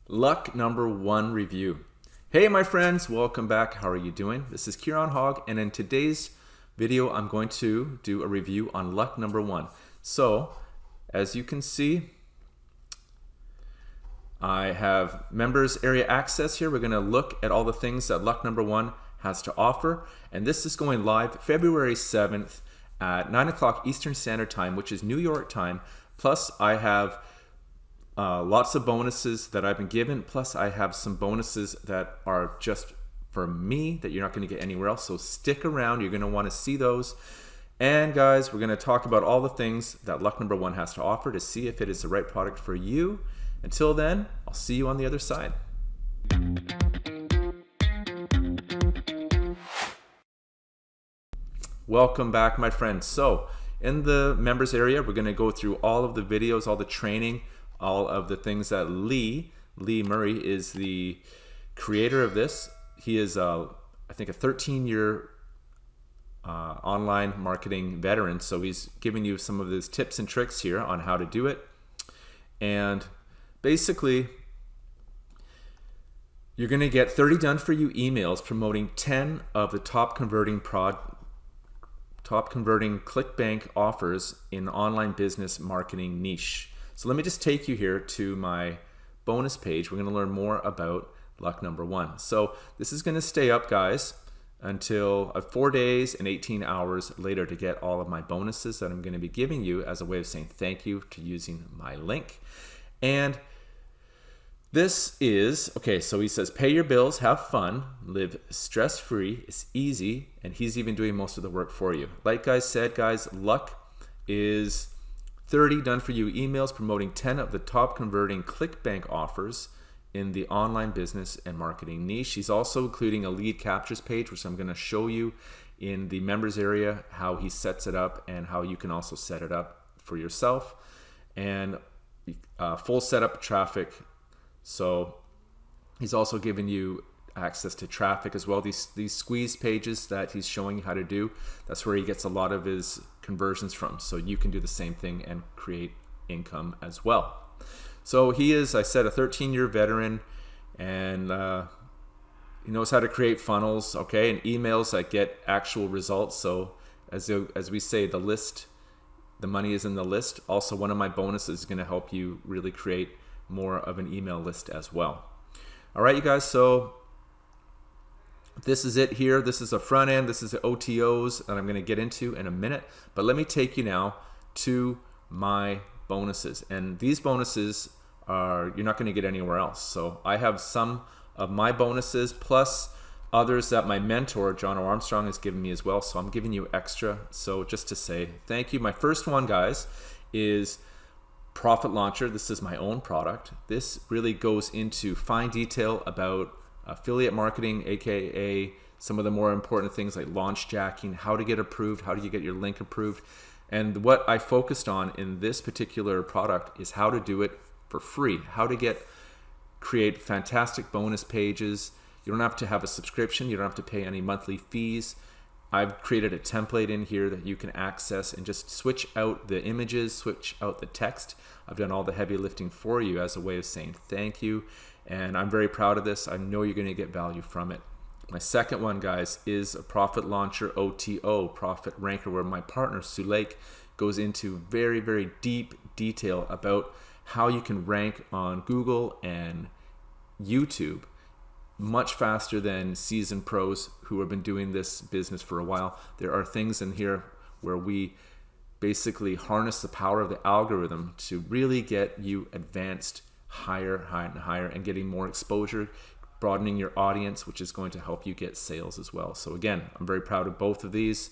Luck number one review. Hey my friends, welcome back. How are you doing? This is Kieran Hogg, and in today's video I'm going to do a review on luck number one. So as you can see, I have members area access here. We're going to look at all the things that luck number one has to offer, and this is going live February 7th at 9 o'clock Eastern Standard Time, which is New York time. Plus I have lots of bonuses that I've been given, plus I have some bonuses that are just for me that you're not going to get anywhere else. So stick around, you're going to want to see those. And guys, we're going to talk about all the things that luck number one has to offer to see if it is the right product for you. Until then, I'll see you on the other side. Welcome back, my friends. So in the members area, we're going to go through all of the videos, all the training, all of the things that Lee Murray is the creator of this. He is, I think, a 13-year online marketing veteran. So he's giving you some of his tips and tricks here on how to do it. And basically, you're going to get 30 done for you emails promoting 10 of the top converting ClickBank offers in online business marketing niche. So let me just take you here to my bonus page. We're going to learn more about luck number one. So this is going to stay up, guys, until 4 days and 18 hours later to get all of my bonuses that I'm going to be giving you as a way of saying thank you to using my link. And this is, okay, so he says, pay your bills, have fun, live stress-free, it's easy, and he's even doing most of the work for you. Like I said, guys, luck is 30 done for you emails promoting 10 of the top converting ClickBank offers in the online business and marketing niche. He's also including a lead captures page, which I'm going to show you in the members area, how he sets it up and how you can also set it up for yourself, and full setup traffic. So he's also giving you access to traffic as well. These squeeze pages that he's showing you how to do, that's where he gets a lot of his conversions from. So you can do the same thing and create income as well. So he is, I said, a 13-year veteran, and he knows how to create funnels, okay, and emails that get actual results. So as we say, the money is in the list. Also, one of my bonuses is going to help you really create more of an email list as well. All right, you guys, so this is it here. This is the front end. This is the OTOs that I'm going to get into in a minute. But let me take you now to my bonuses. And these bonuses you're not going to get anywhere else. So I have some of my bonuses plus others that my mentor, John Armstrong, has given me as well. So I'm giving you extra. So just to say thank you. My first one, guys, is Profit Launcher. This is my own product. This really goes into fine detail about affiliate marketing, aka some of the more important things like launch jacking, how to get approved, how do you get your link approved. And what I focused on in this particular product is how to do it for free, how to create fantastic bonus pages. You don't have to have a subscription, you don't have to pay any monthly fees. I've created a template in here that you can access and just switch out the images, switch out the text. I've done all the heavy lifting for you as a way of saying thank you. And I'm very proud of this. I know you're going to get value from it. My second one, guys, is a Profit Launcher OTO, Profit Ranker, where my partner, Suleik, goes into very, very deep detail about how you can rank on Google and YouTube much faster than seasoned pros who have been doing this business for a while. There are things in here where we basically harness the power of the algorithm to really get you advanced higher and higher and getting more exposure, broadening your audience, which is going to help you get sales as well. So again, I'm very proud of both of these.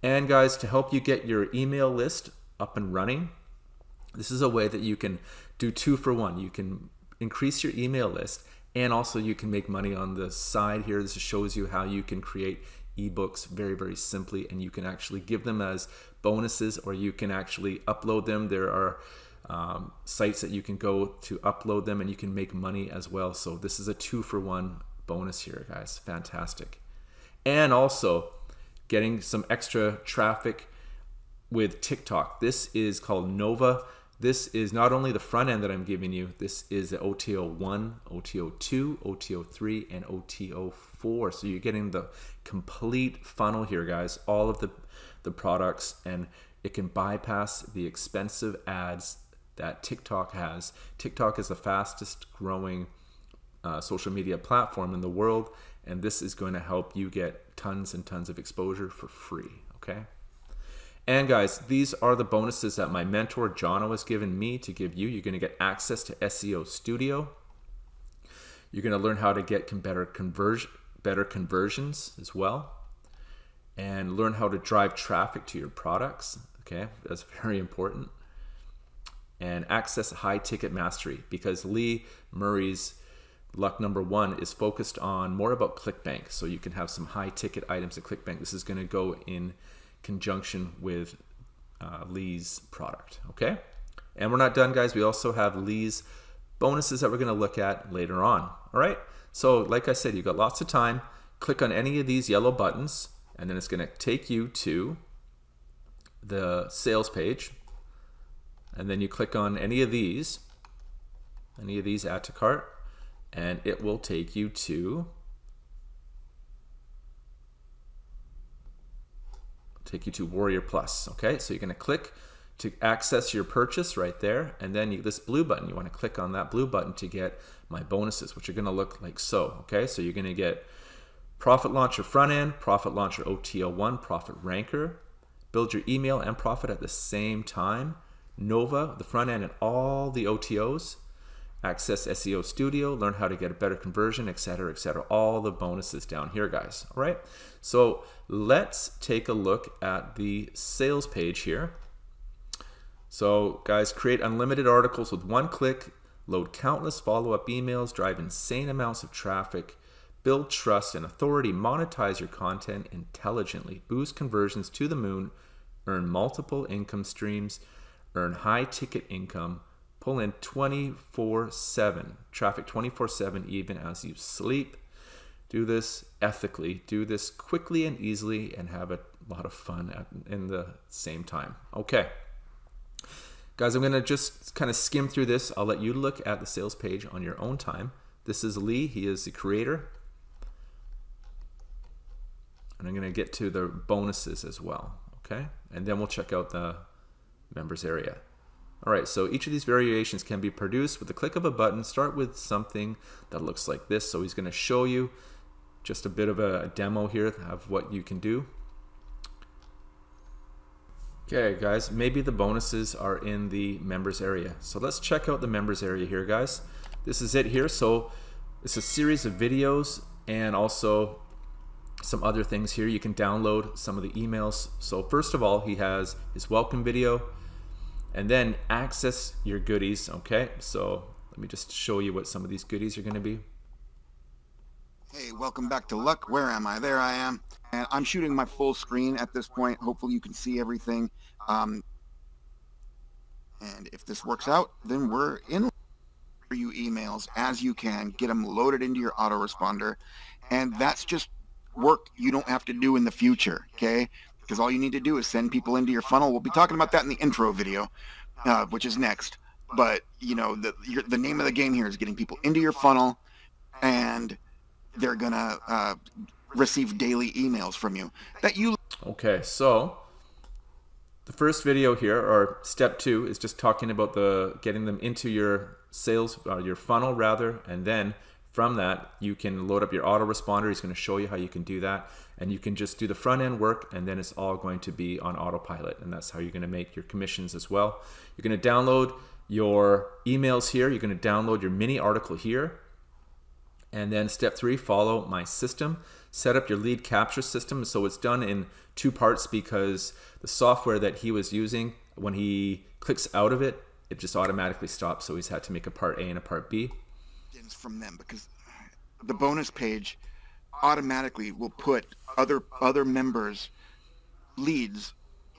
And guys, to help you get your email list up and running, this is a way that you can do 2 for 1. You can increase your email list, and also you can make money on the side here. This shows you how you can create ebooks very, very simply, and you can actually give them as bonuses, or you can actually upload them. There are sites that you can go to upload them, and you can make money as well. So this is a 2 for 1 bonus here, guys. Fantastic. And also getting some extra traffic with TikTok. This is called Nova this is not only the front end that I'm giving you, this is the OTO1, OTO2, OTO3, and OTO4. So you're getting the complete funnel here, guys, all of the products, and it can bypass the expensive ads that TikTok has. TikTok is the fastest growing social media platform in the world, and this is going to help you get tons and tons of exposure for free, okay? And guys, these are the bonuses that my mentor Jono has given me to give you. You're going to get access to SEO Studio. You're going to learn how to get better conversions as well, and learn how to drive traffic to your products. Okay, that's very important. And access high ticket mastery, because Lee Murray's luck number 1 is focused on more about ClickBank. So you can have some high ticket items at ClickBank. This is going to go in conjunction with Lee's product, okay? And we're not done, guys. We also have Lee's bonuses that we're going to look at later on, all right? So like I said, you've got lots of time. Click on any of these yellow buttons, and then it's going to take you to the sales page, and then you click on any of these add to cart, and it will take you to Warrior Plus. Okay, so you're going to click to access your purchase right there, and then this blue button, you want to click on that blue button to get my bonuses, which are going to look like so. Okay, so you're going to get Profit Launcher front end, Profit Launcher OTO1, Profit Ranker, build your email and profit at the same time, Nova, the front end, and all the OTOs, access SEO Studio, learn how to get a better conversion, etc., etc. All the bonuses down here, guys. All right, so let's take a look at the sales page here. So guys, create unlimited articles with one click, load countless follow-up emails, drive insane amounts of traffic, build trust and authority, monetize your content intelligently, boost conversions to the moon, earn multiple income streams, earn high ticket income, pull in 24/7 traffic 24/7 even as you sleep. Do this ethically, do this quickly and easily, and have a lot of fun in the same time. Okay, guys, I'm gonna just kind of skim through this. I'll let you look at the sales page on your own time. This is Lee, he is the creator, and I'm gonna get to the bonuses as well, okay? And then we'll check out the members area. All right, so each of these variations can be produced with the click of a button. Start with something that looks like this. So he's going to show you just a bit of a demo here of what you can do. Okay, guys, maybe the bonuses are in the members area. So let's check out the members area here, guys. This is it here. So it's a series of videos and also some other things here. You can download some of the emails. So first of all, he has his welcome video, and then access your goodies. Okay, so let me just show you what some of these goodies are going to be. Hey, welcome back to Luck. Where am I? There I am. And I'm shooting my full screen at this point. Hopefully you can see everything. And if this works out, then we're in for you emails as you can. Get them loaded into your autoresponder. And that's just work you don't have to do in the future, okay? Because all you need to do is send people into your funnel. We'll be talking about that in the intro video, which is next. But, you know, the name of the game here is getting people into your funnel, and they're going to receive daily emails from you that you... Okay, so the first video here, or step 2, is just talking about getting them into your sales, your funnel rather, and then from that, you can load up your autoresponder. He's going to show you how you can do that. And you can just do the front end work, and then it's all going to be on autopilot. And that's how you're going to make your commissions as well. You're going to download your emails here. You're going to download your mini article here. And then step 3, follow my system. Set up your lead capture system. So it's done in 2 parts because the software that he was using, when he clicks out of it, it just automatically stops. So he's had to make a part A and a part B. From them, because the bonus page automatically will put other members' leads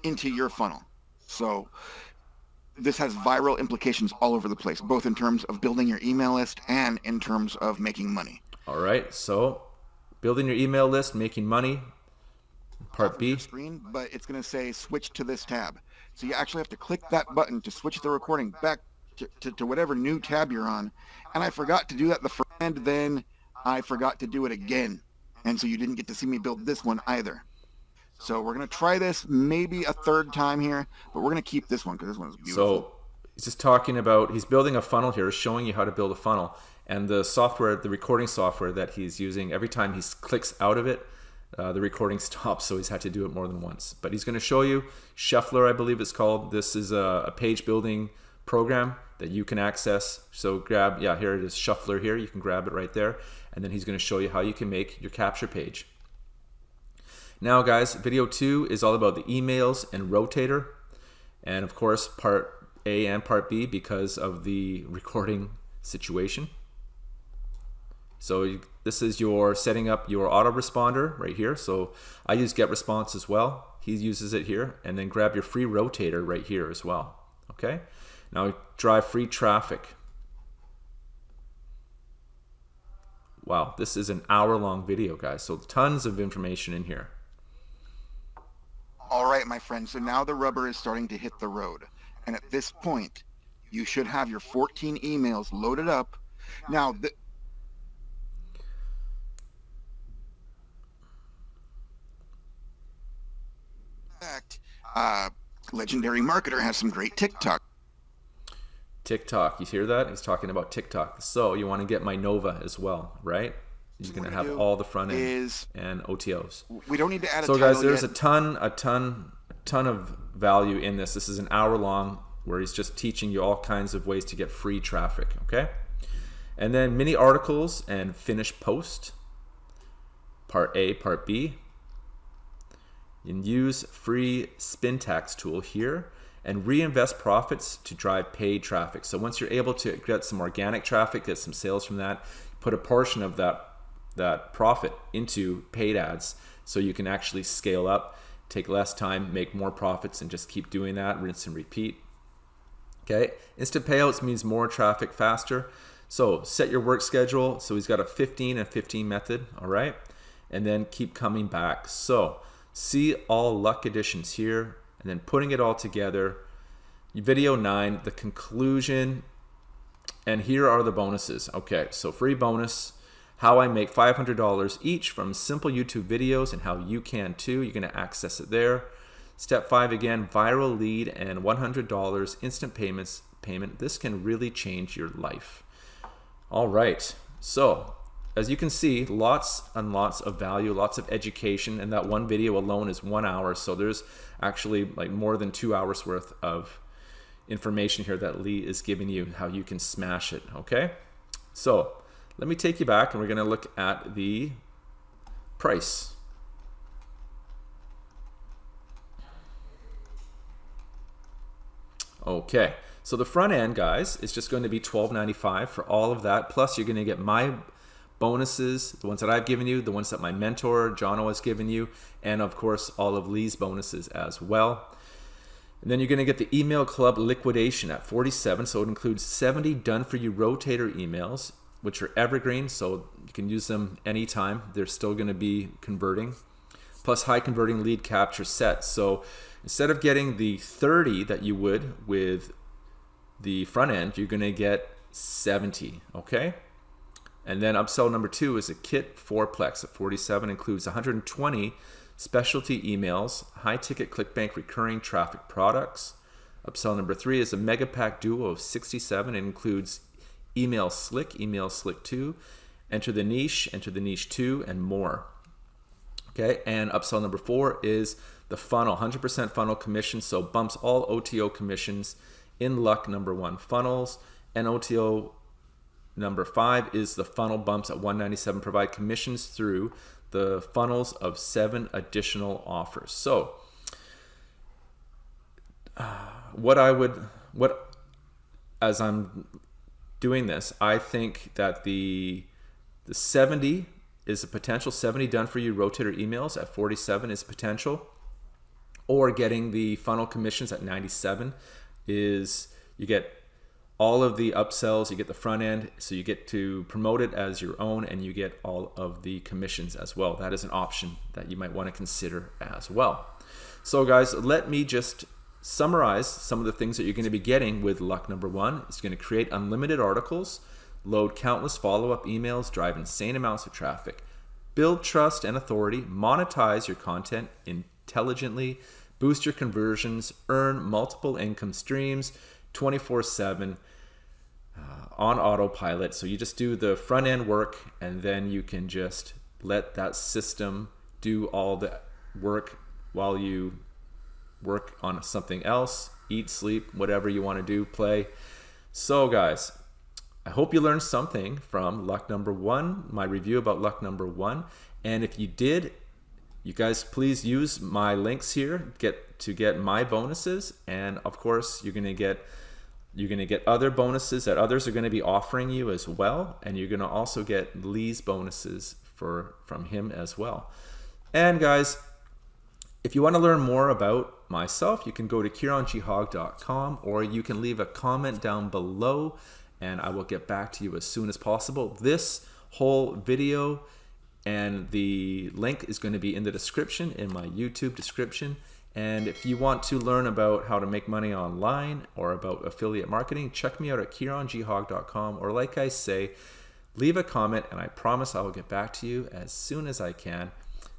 into your funnel. So this has viral implications all over the place, both in terms of building your email list and in terms of making money. All right, so building your email list, making money, part B. Screen, but it's going to say switch to this tab. So you actually have to click that button to switch the recording back to whatever new tab you're on. And I forgot to do that the first, and then I forgot to do it again. And so you didn't get to see me build this one either. So we're going to try this maybe a third time here, but we're going to keep this one because this one's beautiful. So he's just talking about, he's building a funnel here, showing you how to build a funnel. And the software, the recording software that he's using, every time he clicks out of it, the recording stops, so he's had to do it more than once. But he's going to show you Shuffler, I believe it's called. This is a page building program that you can access. So grab, yeah, here it is, Shuffler here. You can grab it right there. And then he's going to show you how you can make your capture page. Now guys, video 2 is all about the emails and rotator. And of course, part A and part B because of the recording situation. So this is your setting up your autoresponder right here. So I use GetResponse as well. He uses it here. And then grab your free rotator right here as well. Okay. Now drive free traffic. Wow, this is an hour-long video, guys. So tons of information in here. All right, my friend. So now the rubber is starting to hit the road. And at this point, you should have your 14 emails loaded up. Now, Legendary Marketer has some great TikTok. TikTok, you hear that? He's talking about TikTok. So you want to get my Nova as well, right? You're going to have all the front end and OTOs. We don't need to add a so title guys, there's yet. a ton of value in this. This is an hour long where he's just teaching you all kinds of ways to get free traffic, okay? And then mini articles and finished post, part A, part B. You can use free spin tax tool here and reinvest profits to drive paid traffic. So once you're able to get some organic traffic, get some sales from that, put a portion of that profit into paid ads so you can actually scale up, take less time, make more profits, and just keep doing that, rinse and repeat. Okay, instant payouts means more traffic faster. So set your work schedule. So he's got a 15 and 15 method, all right? And then keep coming back. So see all luck additions here, and then putting it all together. Video 9, the conclusion, and here are the bonuses. Okay, so free bonus, how I make $500 each from simple YouTube videos and how you can too. You're gonna access it there. Step 5 again, viral lead and $100 instant payment. This can really change your life. All right, so as you can see, lots and lots of value, lots of education, and that one video alone is 1 hour. So there's actually like more than 2 hours worth of information here that Lee is giving you, how you can smash it, okay? So let me take you back and we're gonna look at the price. Okay, so the front end, guys, is just going to be $12.95 for all of that. Plus you're gonna get my bonuses, the ones that I've given you, the ones that my mentor, Jono, has given you, and of course, all of Lee's bonuses as well. And then you're gonna get the email club liquidation at $47, so it includes 70 done-for-you rotator emails, which are evergreen, so you can use them anytime. They're still gonna be converting. Plus high converting lead capture sets. So instead of getting the 30 that you would with the front end, you're gonna get 70, okay? And then upsell number 2 is a kit 4plex at $47, includes 120 specialty emails, high ticket ClickBank recurring traffic products. Upsell number 3 is a mega pack duo of 67. It includes email slick 2, enter the niche 2, and more. Okay, and upsell number 4 is the funnel, 100% funnel commission, so bumps all OTO commissions in luck number 1 funnels, and OTO number 5 is the funnel bumps at $197, provide commissions through the funnels of 7 additional offers. So as I'm doing this, I think that the 70 is a potential, 70 done for you rotator emails at 47 is potential, or getting the funnel commissions at 97 is, you get all of the upsells, you get the front end, so you get to promote it as your own, and you get all of the commissions as well. That is an option that you might want to consider as well. So guys, let me just summarize some of the things that you're going to be getting with luck number one. It's going to create unlimited articles, load countless follow-up emails, drive insane amounts of traffic, build trust and authority, monetize your content intelligently, boost your conversions, earn multiple income streams 24/7 on autopilot. So you just do the front end work, and then you can just let that system do all the work while you work on something else, eat, sleep, whatever you want to do, play. So guys, I hope you learned something from luck number one, my review about luck number one. And if you did, you guys please use my links here to get my bonuses. And of course, you're gonna get other bonuses that others are going to be offering you as well, and you're going to also get Lee's bonuses from him as well. And guys, if you want to learn more about myself, you can go to KieronGHogg.com, or you can leave a comment down below and I will get back to you as soon as possible. This whole video and the link is going to be in the description, in my YouTube description. And if you want to learn about how to make money online or about affiliate marketing, check me out at KieronGHogg.com, or like I say, leave a comment and I promise I will get back to you as soon as I can.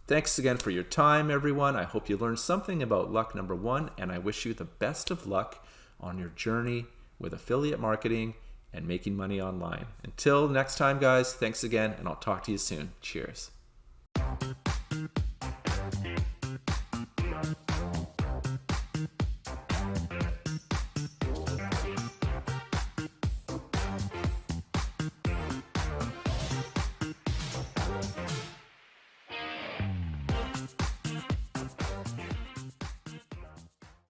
Thanks again for your time, everyone. I hope you learned something about luck number one, and I wish you the best of luck on your journey with affiliate marketing and making money online. Until next time, guys, thanks again, and I'll talk to you soon. Cheers.